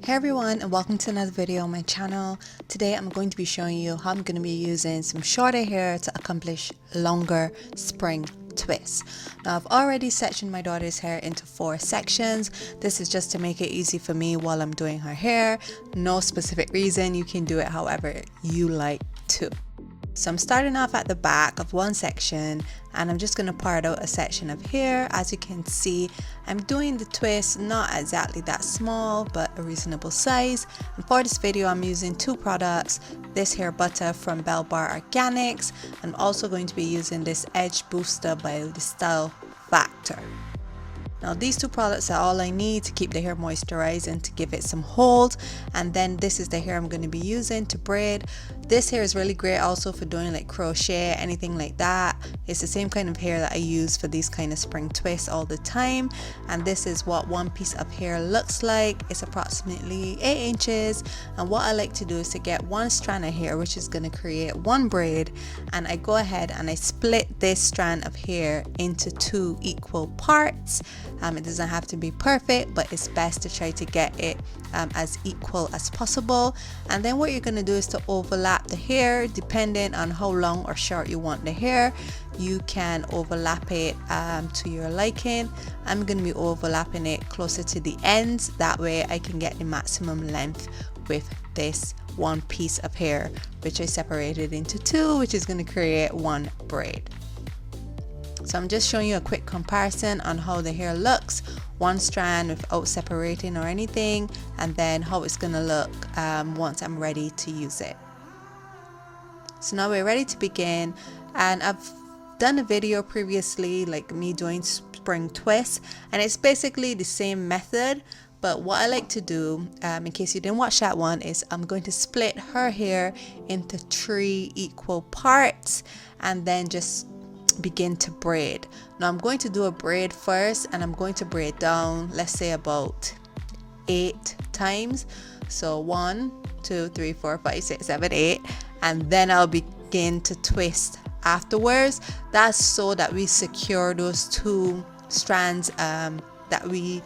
Hey everyone, and welcome to another video on my channel. Today I'm going to be showing you how I'm going to be using some shorter hair to accomplish longer spring twists. Now I've already sectioned my daughter's hair into 4 sections. This is just to make it easy for me while I'm doing her hair. No specific reason, you can do it however you like to. So I'm starting off at the back of one section and I'm just going to part out a section of hair. As you can see, I'm doing the twist not exactly that small but a reasonable size, and for this video I'm using 2 products, this hair butter from Bell Bar Organics. I'm also going to be using this edge booster by the Style Factor. Now these 2 products are all I need to keep the hair moisturized and to give it some hold, and then this is the hair I'm going to be using to braid. This hair is really great also for doing like crochet, anything like that. It's the same kind of hair that I use for these kind of spring twists all the time, and this is what one piece of hair looks like. It's approximately 8 inches, and what I like to do is to get one strand of hair, which is going to create one braid, and I go ahead and I split this strand of hair into 2 equal parts. It doesn't have to be perfect, but it's best to try to get it as equal as possible. And then what you're going to do is to overlap the hair depending on how long or short you want the hair. You can overlap it to your liking. I'm going to be overlapping it closer to the ends, that way I can get the maximum length with this one piece of hair, which I separated into 2, which is going to create one braid. So I'm just showing you a quick comparison on how the hair looks, one strand without separating or anything, and then how it's going to look once I'm ready to use it. So now we're ready to begin, and I've done a video previously like me doing spring twists, and it's basically the same method, but what I like to do in case you didn't watch that one is I'm going to split her hair into 3 equal parts and then just begin to braid. Now I'm going to do a braid first, and I'm going to braid down, let's say about 8 times. So 1, 2, 3, 4, 5, 6, 7, 8, and then I'll begin to twist afterwards. That's so that we secure those 2 strands that we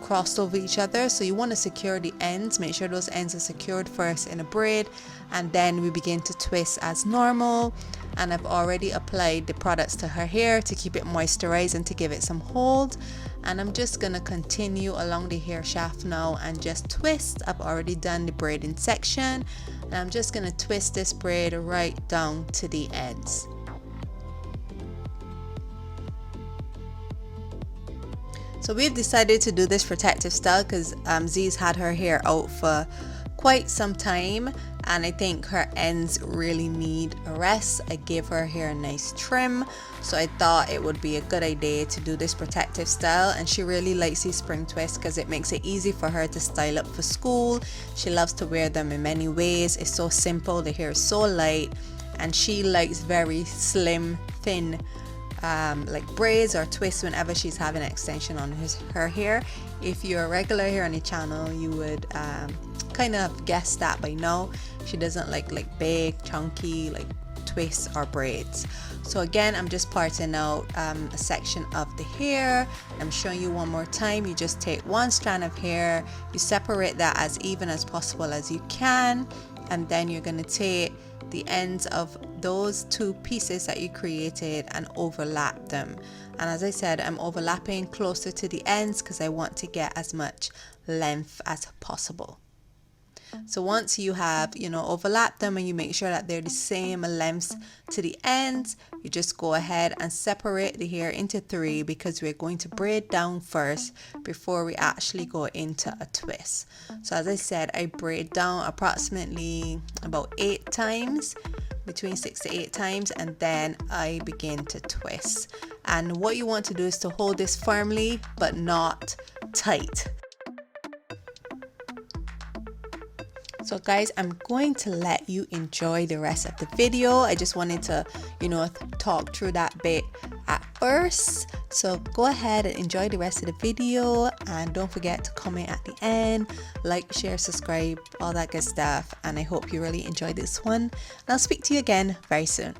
crossed over each other. So you want to secure the ends, make sure those ends are secured first in a braid, and then we begin to twist as normal. And I've already applied the products to her hair to keep it moisturized and to give it some hold, and I'm just gonna continue along the hair shaft now and just twist. I've already done the braiding section, and I'm just gonna twist this braid right down to the ends. So we've decided to do this protective style because Z's had her hair out for quite some time, and I think her ends really need a rest. I gave her hair a nice trim, so I thought it would be a good idea to do this protective style, and she really likes these spring twists because it makes it easy for her to style up for school. She loves to wear them in many ways. It's so simple, the hair is so light, and she likes very slim, thin like braids or twists whenever she's having an extension on her hair. If you're a regular here on the channel, you would kind of guess that by now. She doesn't like big chunky like twists or braids. So again, I'm just parting out a section of the hair. I'm showing you one more time. You just take one strand of hair, you separate that as even as possible as you can, and then you're going to take the ends of those 2 pieces that you created and overlap them. And as I said, I'm overlapping closer to the ends because I want to get as much length as possible. So once you have, overlapped them and you make sure that they're the same lengths to the ends, you just go ahead and separate the hair into 3 because we're going to braid down first before we actually go into a twist. So as I said, I braid down approximately about 8 times, between 6 to 8 times, and then I begin to twist. And what you want to do is to hold this firmly but not tight. So guys, I'm going to let you enjoy the rest of the video. I just wanted to, talk through that bit at first. So go ahead and enjoy the rest of the video, and don't forget to comment at the end, like, share, subscribe, all that good stuff. And I hope you really enjoyed this one. And I'll speak to you again very soon.